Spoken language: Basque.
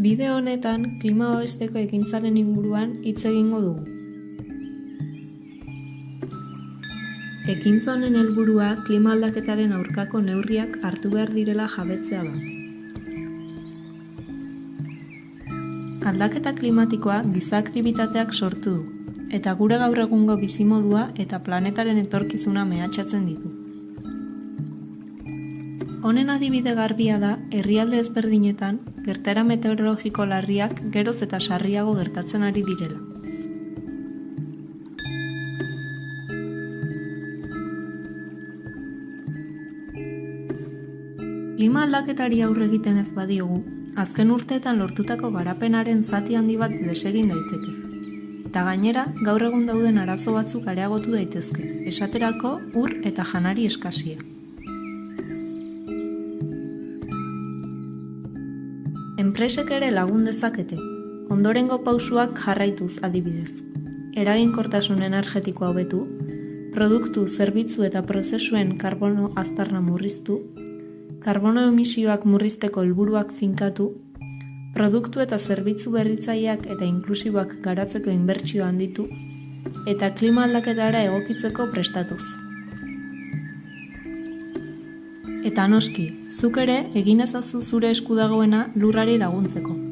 Bideo honetan klima babesteko ekintzaren inguruan hitz egingo dugu. Ekintza honen helburua klima aldaketaren aurkako neurriak hartu behar direla jabetzea da. Aldaketa klimatikoa giza aktibitateak sortu du, eta gure gaur egungo bizimodua eta planetaren etorkizuna mehatxatzen ditu. Honen adibide garbia da herrialde ezberdinetan gertaera meteorologiko larriak geroz eta sarriago gertatzen ari direla. Klima aldaketari aurre egiten ez badiogu, azken urteetan lortutako garapenaren zati handi bat desegin daiteke. Eta gainera, gaur egun dauden arazo batzuk areagotu daitezke, esaterako ur eta janari eskasia. Enpresek ere lagun dezakete, ondorengo pausuak jarraituz adibidez. Eraginkortasun energetikoa hobetu, produktu, zerbitzu eta prozesuen karbono aztarna murriztu, karbono emisioak murrizteko helburuak finkatu, produktu eta zerbitzu berritzaileak eta inklusiboak garatzeko inbertsioa handitu, eta klima aldaketara egokitzeko prestatuz. Eta noski, zuk ere egin ezazu zure esku dagoena lurrari laguntzeko.